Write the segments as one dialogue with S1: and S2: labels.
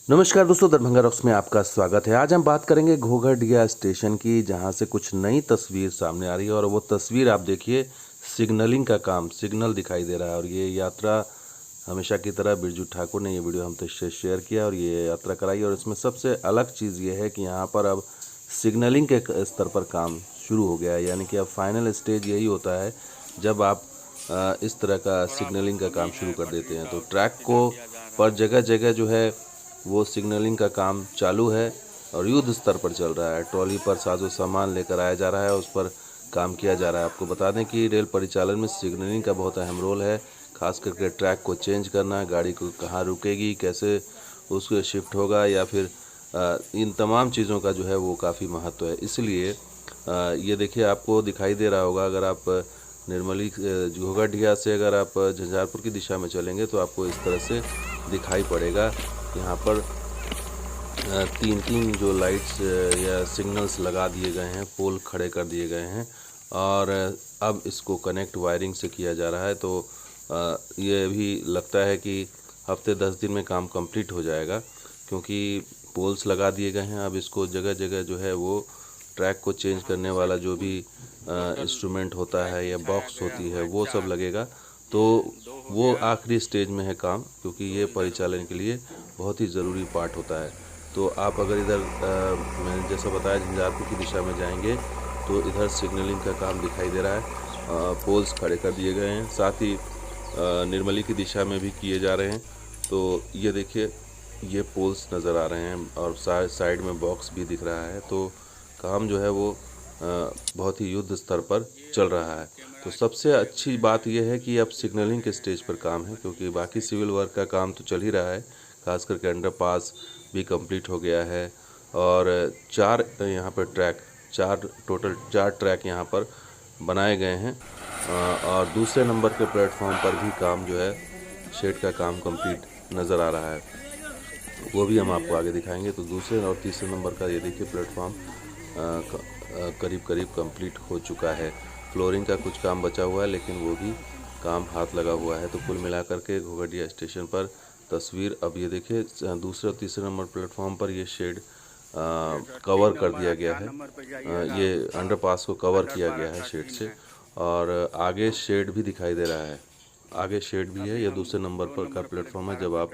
S1: नमस्कार दोस्तों, दरभंगा रॉक्स में आपका स्वागत है। आज हम बात करेंगे घोघरडिया स्टेशन की, जहां से कुछ नई तस्वीर सामने आ रही है। और वो तस्वीर आप देखिए, सिग्नलिंग का काम, सिग्नल दिखाई दे रहा है। और ये यात्रा हमेशा की तरह बिरजू ठाकुर ने ये वीडियो हमसे शेयर किया और ये यात्रा कराई। और इसमें सबसे अलग चीज़ ये है कि यहाँ पर अब सिग्नलिंग के स्तर पर काम शुरू हो गया है। यानी कि अब फाइनल स्टेज यही होता है जब आप इस तरह का सिग्नलिंग का काम शुरू कर देते हैं। तो ट्रैक को पर जगह जगह जो है वो सिग्नलिंग का काम चालू है और युद्ध स्तर पर चल रहा है। ट्रॉली पर साजो सामान लेकर आया जा रहा है, उस पर काम किया जा रहा है। आपको बता दें कि रेल परिचालन में सिग्नलिंग का बहुत अहम रोल है, खास करके ट्रैक को चेंज करना, गाड़ी को कहाँ रुकेगी, कैसे उसको शिफ्ट होगा, या फिर इन तमाम चीज़ों का जो है वो काफ़ी महत्व है। इसलिए ये देखिए, आपको दिखाई दे रहा होगा, अगर आप निर्मली घोघरडिया से अगर आप झंझारपुर की दिशा में चलेंगे तो आपको इस तरह से दिखाई पड़ेगा। यहाँ पर तीन तीन जो लाइट्स या सिग्नल्स लगा दिए गए हैं, पोल खड़े कर दिए गए हैं और अब इसको कनेक्ट वायरिंग से किया जा रहा है। तो ये भी लगता है कि हफ्ते 10 दिन में काम कंप्लीट हो जाएगा, क्योंकि पोल्स लगा दिए गए हैं। अब इसको जगह जगह जो है वो ट्रैक को चेंज करने वाला जो भी इंस्ट्रूमेंट होता है या बॉक्स होती है वो सब लगेगा। तो वो आखिरी स्टेज में है काम, क्योंकि ये परिचालन के लिए बहुत ही ज़रूरी पार्ट होता है। तो आप अगर इधर मैंने जैसा बताया झंझारपुर की दिशा में जाएंगे तो इधर सिग्नलिंग का काम दिखाई दे रहा है। पोल्स खड़े कर दिए गए हैं, साथ ही निर्मली की दिशा में भी किए जा रहे हैं। तो ये देखिए, ये पोल्स नज़र आ रहे हैं और साइड में बॉक्स भी दिख रहा है। तो काम जो है वो बहुत ही युद्ध स्तर पर चल रहा है। तो सबसे अच्छी बात यह है कि अब सिग्नलिंग के स्टेज पर काम है, क्योंकि बाकी सिविल वर्क का काम तो चल ही रहा है। खास करके अंडरपास भी कंप्लीट हो गया है और 4 यहाँ पर ट्रैक, टोटल 4 ट्रैक यहाँ पर बनाए गए हैं। और दूसरे नंबर के प्लेटफॉर्म पर भी काम जो है, शेड का काम कंप्लीट नज़र आ रहा है, वो भी हम आपको आगे दिखाएंगे। तो दूसरे और तीसरे नंबर का ये देखिए, प्लेटफॉर्म करीब करीब कंप्लीट हो चुका है। फ्लोरिंग का कुछ काम बचा हुआ है, लेकिन वो भी काम हाथ लगा हुआ है। तो कुल मिलाकर के घोघरडिया स्टेशन पर तस्वीर अब ये देखिए, दूसरे और तीसरे नंबर प्लेटफॉर्म पर ये शेड कवर कर दिया गया है। ये अंडरपास को कवर किया गया है शेड से, और आगे शेड भी दिखाई दे रहा है। आगे शेड भी है। ये दूसरे नंबर पर का प्लेटफॉर्म है। जब आप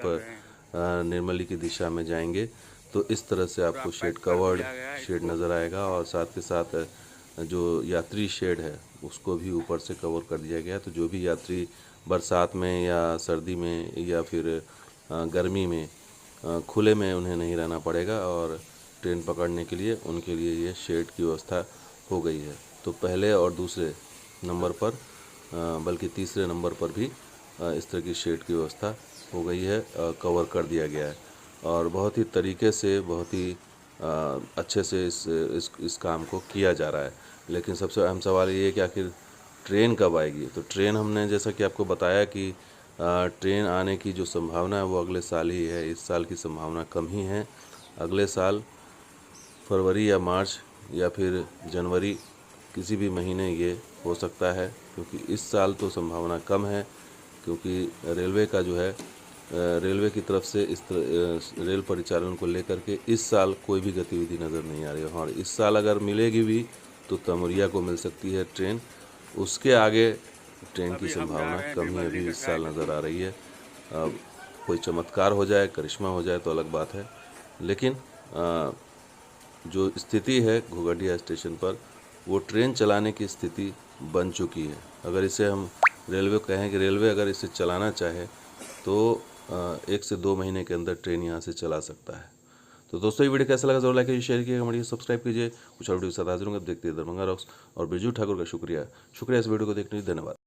S1: निर्मली की दिशा में जाएंगे तो इस तरह से आपको शेड कवर्ड शेड नज़र आएगा, और साथ के साथ जो यात्री शेड है उसको भी ऊपर से कवर कर दिया गया। तो जो भी यात्री बरसात में या सर्दी में या फिर गर्मी में खुले में उन्हें नहीं रहना पड़ेगा, और ट्रेन पकड़ने के लिए उनके लिए ये शेड की व्यवस्था हो गई है। तो पहले और दूसरे नंबर पर, बल्कि तीसरे नंबर पर भी इस तरह की शेड की व्यवस्था हो गई है, कवर कर दिया गया है। और बहुत ही तरीके से, बहुत ही अच्छे से इस काम को किया जा रहा है। लेकिन सबसे अहम सवाल ये है कि आखिर ट्रेन कब आएगी। तो ट्रेन, हमने जैसा कि आपको बताया कि ट्रेन आने की जो संभावना है वो अगले साल ही है। इस साल की संभावना कम ही है। अगले साल फरवरी या मार्च या फिर जनवरी, किसी भी महीने ये हो सकता है, क्योंकि इस साल तो संभावना कम है, क्योंकि रेलवे का जो है, रेलवे की तरफ से इस रेल परिचालन को लेकर के इस साल कोई भी गतिविधि नज़र नहीं आ रही है। और इस साल अगर मिलेगी भी तो तमरिया को मिल सकती है ट्रेन, उसके आगे ट्रेन की संभावना कम ही अभी इस साल नज़र आ रही है। कोई चमत्कार हो जाए, करिश्मा हो जाए तो अलग बात है, लेकिन जो स्थिति है घोघरडिया स्टेशन पर, वो ट्रेन चलाने की स्थिति बन चुकी है। अगर इसे हम रेलवे कहें कि रेलवे अगर इसे चलाना चाहे तो 1 से 2 महीने के अंदर ट्रेन यहाँ से चला सकता है। तो दोस्तों, ये वीडियो कैसा लगा जरूर लाइक कीजिए, शेयर कीजिए, कमेंट कीजिए, सब्सक्राइब कीजिए। कुछ और वीडियो के साथ हाजिर होंगे। देखते हैं दरभंगा रॉक्स और बिरजू ठाकुर का शुक्रिया इस वीडियो को देखने के लिए। धन्यवाद।